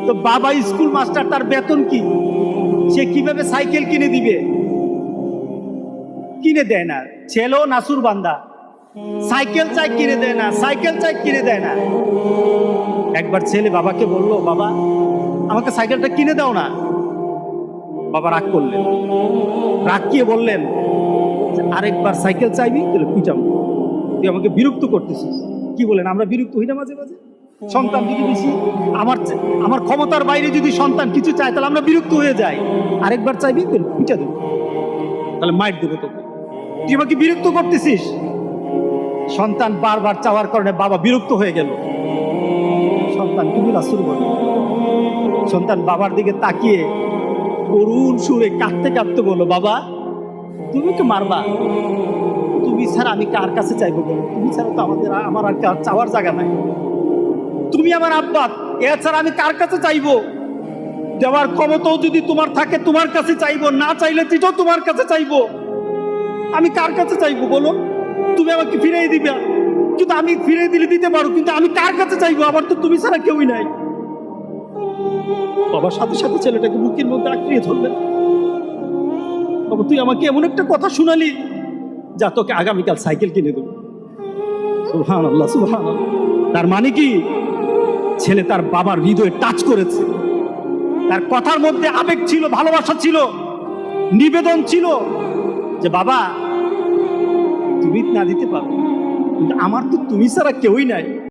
তো বাবা school master, তার বেতন কি? সে কিভাবে সাইকেল কিনে দিবে? কিনে দেয় না। ছেলেও নাসুর বান্দা, সাইকেল চাই কিনে দেয় না, সাইকেল চাই কিনে দেয় না। একবার ছেলে বাবাকে বলল, বাবা আমাকে সাইকেলটা কিনে দাও না। বাবা রাগ করলেন, রাগ গিয়ে বললেন, আরেকবার সাইকেল চাইবি তাহলে পিটাবো, তুই আমাকে বিরক্ত করতেছিস। কি বলেন, আমরা বিরক্ত হই না মাঝে মাঝে? সন্তান যদি বেশি আমার ক্ষমতার বাইরে যদি সন্তান কিছু চায় তাহলে আমরা বিরক্ত হয়ে যাই। আরেকবার চাইবি তাহলে পিটা দেবো, তাহলে মাইট দেবো তোকে, তুই আমাকে বিরক্ত করতেছিস। সন্তান বারবার চাওয়ার কারণে বাবা বিরক্ত হয়ে গেল। সন্তান তুমি রাসূল বলে, সন্তান বাবার দিকে তাকিয়ে করুণ সুরে কাঁদতে কাঁদতে বলল, বাবা তুমি তো মারবা, তুমি ছাড়া আমি কার কাছে চাইবো? তুমি ছাড়া তো আমার আর কার চাওয়ার জায়গা নাই। তুমি আমার আব্বা, এছাড়া আমি কার কাছে চাইবো? দেওয়ার ক্ষমতাও যদি তোমার থাকে তোমার কাছে চাইবো, না চাইলে তিটাও তোমার কাছে চাইবো। আমি কার কাছে চাইবো বলো? তুমি আমাকে ফিরিয়ে দিবে, কিন্তু আমি ফিরিয়ে দিলে দিতে পারো, কিন্তু আমি কার কাছে চাইবো? আমার তো তুমি ছাড়া কেউই নাই। বাবার সাথে সাথে ছেলেটাকে বুকের মধ্যে আঁকড়িয়ে ধরলেন। বাবা তুই আমাকে এমন একটা কথা শুনালি, যা তোকে আগামীকাল সাইকেল কিনে দেবো। সুবহানাল্লাহ, সুবহানাল্লাহ। তার মানে কি, ছেলে তার বাবার হৃদয়ে টাচ করেছে। তার কথার মধ্যে আবেগ ছিল, ভালোবাসা ছিল, নিবেদন ছিল, যে বাবা তুমি না দিতে পারো, কিন্তু আমার তো তুমি ছাড়া কেউই নাই।